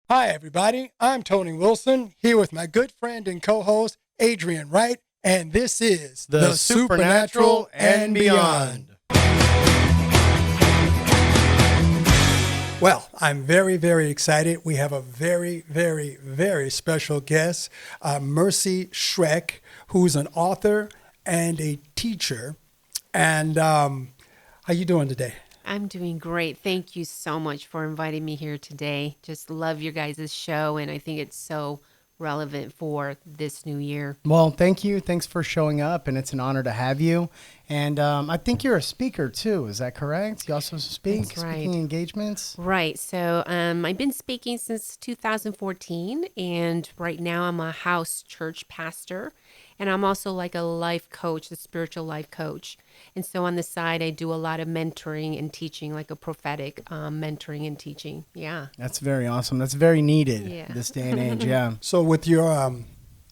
Hi, everybody. I'm Tony Wilson, here with my good friend and co host, Adrian Wright, and this is The Supernatural and Beyond. Well, I'm very, very excited. We have a very, very, very special guest, Merci Schreck, who's an author and a teacher. And how you doing today? I'm doing great. Thank you so much for inviting me here today. Just love your guys' show, and I think it's so relevant for this new year. Well, thank you. Thanks for showing up, and it's an honor to have you. And I think you're a speaker too. Is that correct? You also speak, That's right. speaking engagements. Right. So I've been speaking since 2014, and right now I'm a house church pastor, and I'm also like a life coach, a spiritual life coach. And so on the side, I do a lot of mentoring and teaching, like a prophetic mentoring and teaching. Yeah. That's very awesome. That's very needed Yeah. this day and age. Yeah. So, with your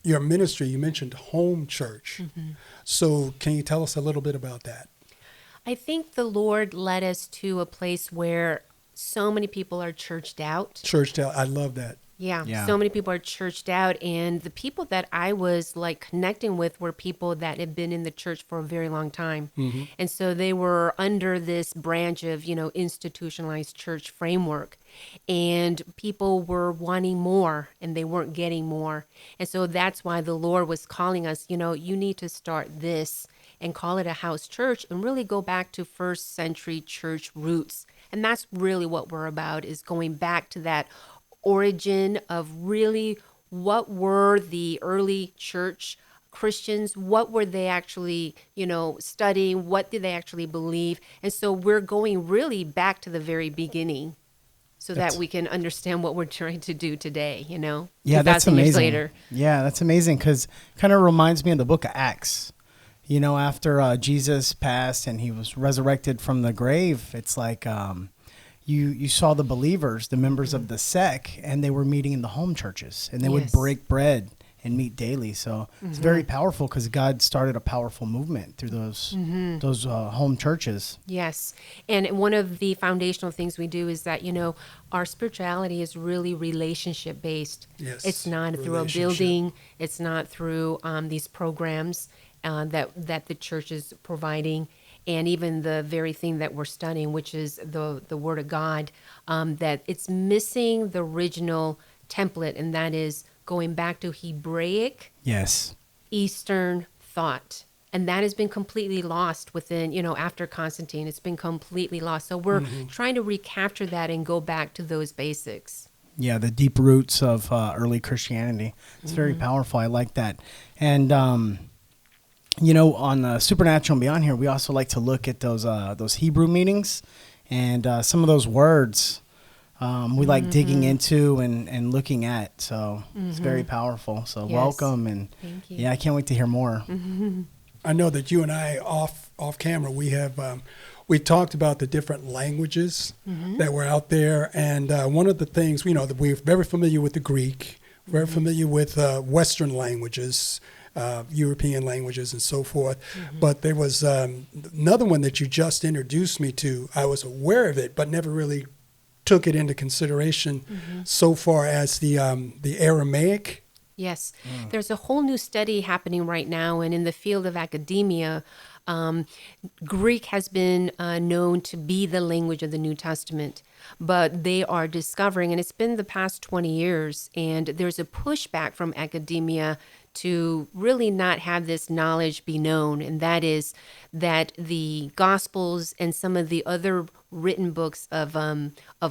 ministry, you mentioned home church. So, can you tell us a little bit about that? I think the Lord led us to a place where so many people are churched out. Church, I love that. Yeah. So many people are churched out. And the people that I was like connecting with were people that had been in the church for a very long time. And so they were under this branch of, institutionalized church framework. And people were wanting more and they weren't getting more. And so that's why the Lord was calling us, you need to start this and call it a house church and really go back to first century church roots. And that's really what we're about, is going back to that origin of really what were the early church Christians, what were they actually, studying, what did they actually believe? And so we're going really back to the very beginning so that we can understand what we're trying to do today, Yeah, that's 2,000 years amazing. later. Yeah, that's amazing because kind of reminds me of the book of Acts. After Jesus passed and he was resurrected from the grave, it's like you saw the believers, the members of the sect, and they were meeting in the home churches, and they would Yes. break bread and meet daily. So it's very powerful because God started a powerful movement through those home churches. Yes. And one of the foundational things we do is that, our spirituality is really relationship based. Yes, It's not through a relationship. building. It's not through these programs that the church is providing. And even the very thing that we're studying, which is the Word of God, that it's missing the original template, and that is going back to Hebraic Yes. Eastern thought. And that has been completely lost within, after Constantine, it's been completely lost. So we're trying to recapture that and go back to those basics. Yeah, the deep roots of early Christianity. It's very powerful. I like that. And on Supernatural and Beyond here, we also like to look at those Hebrew meanings and some of those words we like digging into and looking at. So it's very powerful. So Yes. welcome. And Thank you. yeah, I can't wait to hear more. I know that you and I off camera we have we talked about the different languages that were out there, and one of the things that we're very familiar with the Greek, very familiar with Western languages, European languages, and so forth. But there was another one that you just introduced me to. I was aware of it, but never really took it into consideration so far as the Aramaic. Yes. There's a whole new study happening right now, and in the field of academia, Greek has been known to be the language of the New Testament, but they are discovering, and it's been the past 20 years, and there's a pushback from academia to really not have this knowledge be known, and that is that the Gospels and some of the other written books of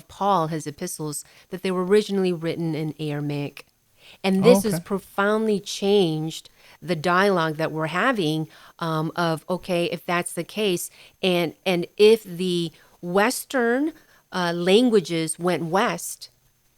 Paul, his epistles, that they were originally written in Aramaic. And this has profoundly changed the dialogue that we're having of, okay, if that's the case, and if the Western languages went west,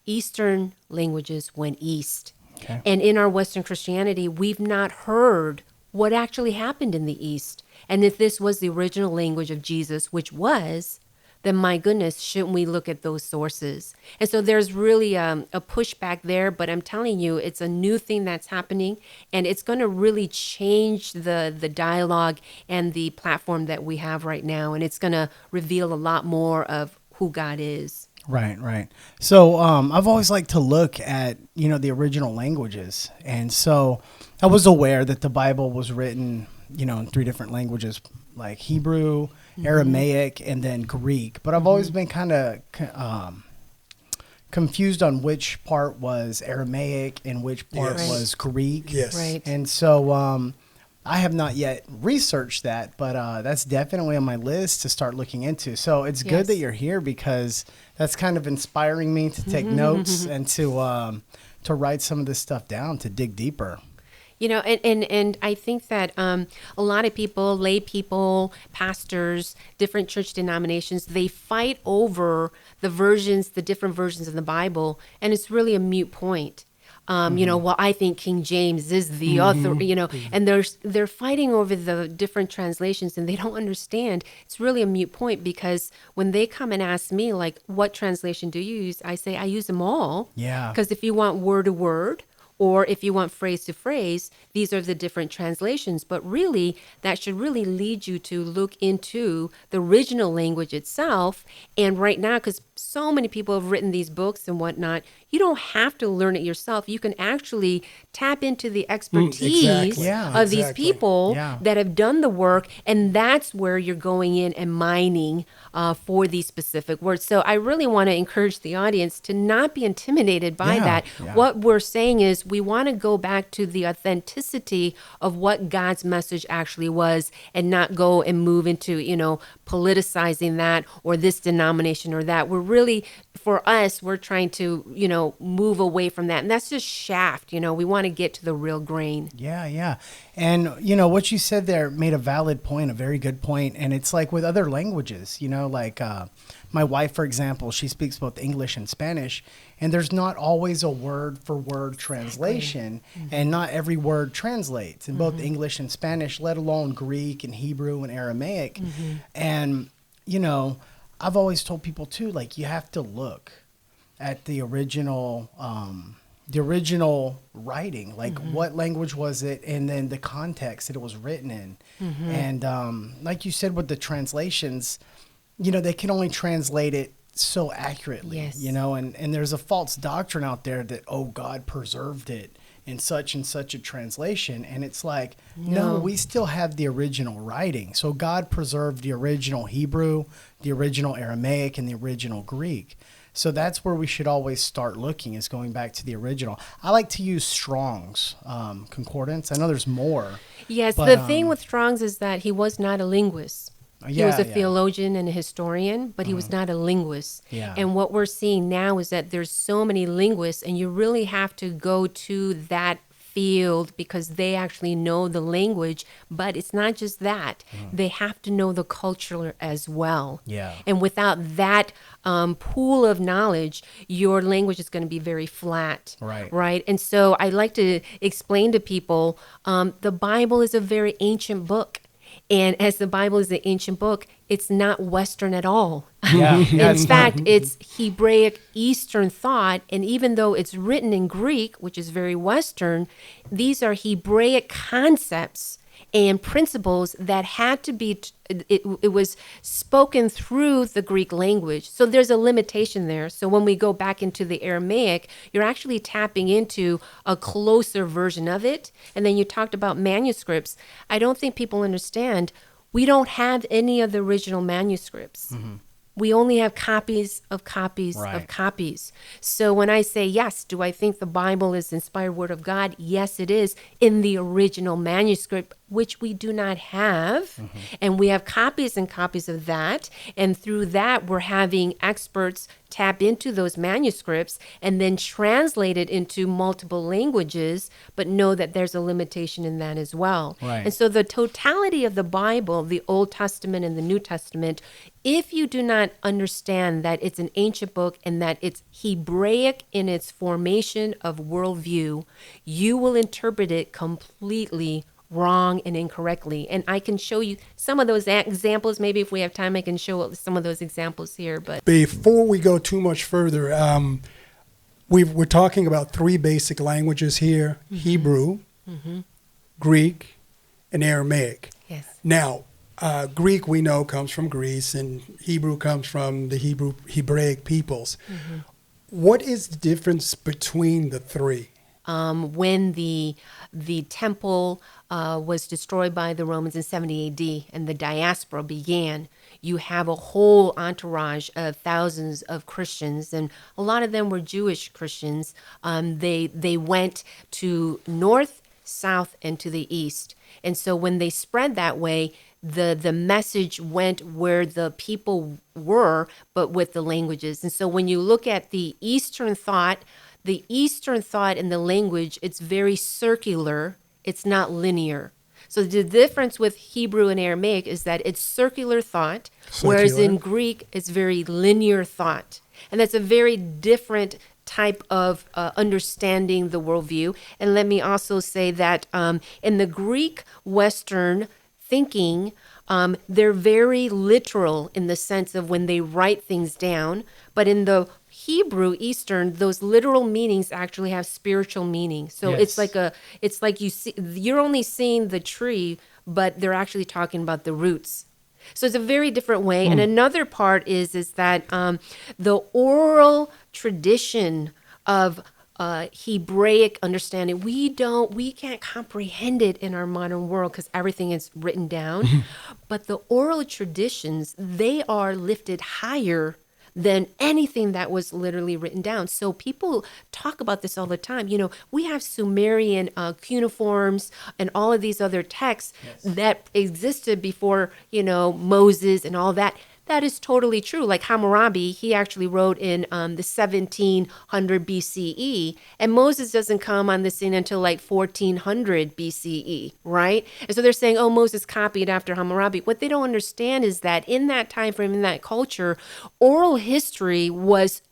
Eastern languages went east. Okay. And in our Western Christianity, we've not heard what actually happened in the East. And if this was the original language of Jesus, which was, then my goodness, shouldn't we look at those sources? And so there's really a pushback there, but I'm telling you, it's a new thing that's happening, and it's going to really change the dialogue and the platform that we have right now, and it's going to reveal a lot more of who God is. Right, right. So I've always liked to look at, the original languages. And so I was aware that the Bible was written, in 3 different languages, like Hebrew, Aramaic, and then Greek. But I've always been kind of confused on which part was Aramaic and which part Yes. was Greek. Yes. Right. And so I have not yet researched that, but that's definitely on my list to start looking into. So it's good Yes. that you're here because that's kind of inspiring me to take notes and to write some of this stuff down, to dig deeper. And I think that a lot of people, lay people, pastors, different church denominations, they fight over the different versions of the Bible, and it's really a moot point. Well, I think King James is the author, and they're fighting over the different translations, and they don't understand. It's really a moot point because when they come and ask me, like, what translation do you use? I say, I use them all. Yeah. Because if you want word to word, or if you want phrase to phrase, these are the different translations. But really, that should really lead you to look into the original language itself. And right now, because so many people have written these books and whatnot, you don't have to learn it yourself. You can actually tap into the expertise exactly. Yeah, of these exactly. people Yeah. that have done the work. And that's where you're going in and mining for these specific words. So I really want to encourage the audience to not be intimidated by Yeah, that. yeah. What we're saying is we want to go back to the authenticity of what God's message actually was and not go and move into, politicizing that or this denomination or that. We're really, for us, we're trying to, move away from that. And that's just shaft, we want to get to the real grain. Yeah, yeah. And, what you said there made a valid point, a very good point. And it's like with other languages, like my wife, for example, she speaks both English and Spanish, and there's not always a word for word translation, and not every word translates in both English and Spanish, let alone Greek and Hebrew and Aramaic. And, I've always told people too, like, you have to look at the original writing, like what language was it, and then the context that it was written in. And like you said with the translations, they can only translate it so accurately. Yes. And there's a false doctrine out there that, oh, God preserved it in such and such a translation, and it's like, no, we still have the original writing. So God preserved the original Hebrew, the original Aramaic, and the original Greek. So that's where we should always start looking, is going back to the original. I like to use Strong's concordance. I know there's more. Yes, but, the thing with Strong's is that he was not a linguist. He was a yeah. theologian and a historian, but he was not a linguist. Yeah. And what we're seeing now is that there's so many linguists, and you really have to go to that field because they actually know the language. But it's not just that. They have to know the culture as well. Yeah. And without that pool of knowledge, your language is going to be very flat. Right. Right. And so I like to explain to people the Bible is a very ancient book. And as the Bible is an ancient book, it's not Western at all. Yeah. In fact, it's Hebraic Eastern thought. And even though it's written in Greek, which is very Western, these are Hebraic concepts and principles that had to be, it was spoken through the Greek language. So there's a limitation there. So when we go back into the Aramaic, you're actually tapping into a closer version of it. And then you talked about manuscripts. I don't think people understand, we don't have any of the original manuscripts. We only have copies of copies Right. of copies. So when I say, yes, do I think the Bible is the inspired word of God? Yes, it is in the original manuscript, which we do not have. And we have copies and copies of that. And through that, we're having experts tap into those manuscripts and then translate it into multiple languages, but know that there's a limitation in that as well. Right. And so the totality of the Bible, the Old Testament and the New Testament, if you do not understand that it's an ancient book and that it's Hebraic in its formation of worldview, you will interpret it completely wrong and incorrectly. And I can show you some of those examples. Maybe if we have time, I can show some of those examples here. But Before we go too much further, we're talking about 3 basic languages here: Hebrew, Greek, and Aramaic. yes, Now, Greek we know comes from Greece, and Hebrew comes from the Hebraic peoples. Mm-hmm. What is the difference between the three? When the temple was destroyed by the Romans in 70 AD and the diaspora began, you have a whole entourage of thousands of Christians, and a lot of them were Jewish Christians. They went to north, south, and to the east. And so when they spread that way, the message went where the people were, but with the languages. And so when you look at the Eastern thought and the language, it's very circular. It's not linear. So the difference with Hebrew and Aramaic is that it's circular thought, whereas in Greek, it's very linear thought. And that's a very different type of understanding the worldview. And let me also say that in the Greek Western thinking, they're very literal in the sense of when they write things down. But in the Hebrew Eastern, those literal meanings actually have spiritual meaning. So Yes. it's like you're only seeing the tree, but they're actually talking about the roots. So it's a very different way. And another part is that the oral tradition of Hebraic understanding, we can't comprehend it in our modern world because everything is written down. But the oral traditions, they are lifted higher than anything that was literally written down. So people talk about this all the time. You know, we have Sumerian cuneiforms and all of these other texts that existed before, Moses and all that. That is totally true. Like Hammurabi, he actually wrote in the 1700 BCE, and Moses doesn't come on the scene until like 1400 BCE, right? And so they're saying, oh, Moses copied after Hammurabi. What they don't understand is that in that time frame, in that culture, oral history was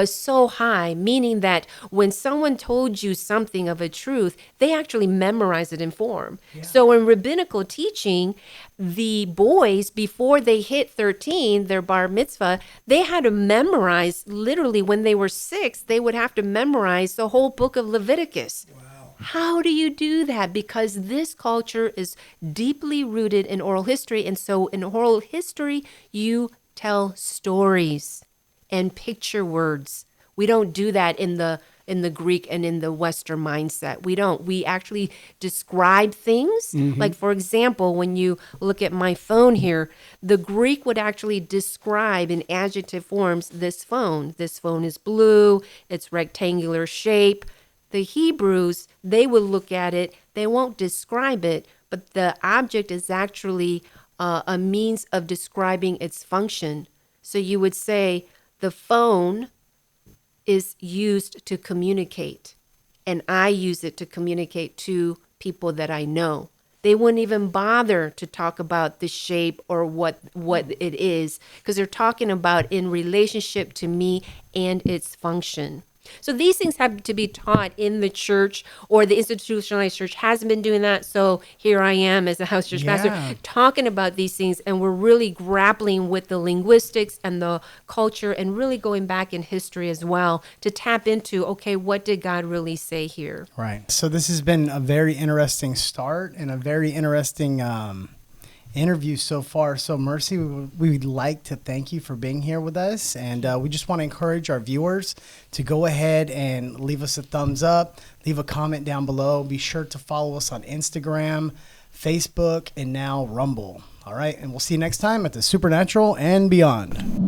so high, meaning that when someone told you something of a truth, they actually memorized it in form. Yeah. So in rabbinical teaching, the boys, before they hit 13, their bar mitzvah, they had to memorize, literally when they were 6, they would have to memorize the whole book of Leviticus. Wow. How do you do that? Because this culture is deeply rooted in oral history. And so in oral history, you tell stories and picture words. We don't do that in the Greek and in the Western mindset. We don't. We actually describe things. Mm-hmm. Like, for example, when you look at my phone here, the Greek would actually describe in adjective forms this phone. This phone is blue. It's rectangular shape. The Hebrews, they would look at it. They won't describe it, but the object is actually a means of describing its function. So you would say, the phone is used to communicate, and I use it to communicate to people that I know. They wouldn't even bother to talk about the shape or what it is, because they're talking about in relationship to me and its function. So these things have to be taught in the church, or the institutionalized church hasn't been doing that. So here I am as a house church pastor talking about these things, and we're really grappling with the linguistics and the culture and really going back in history as well to tap into, okay, what did God really say here? Right. So this has been a very interesting start and a very interesting interview so far. So Merci, we'd like to thank you for being here with us, and we just want to encourage our viewers to go ahead and leave us a thumbs up, leave a comment down below. Be sure to follow us on Instagram, Facebook, and now Rumble. All right, and we'll see you next time at the Supernatural and Beyond.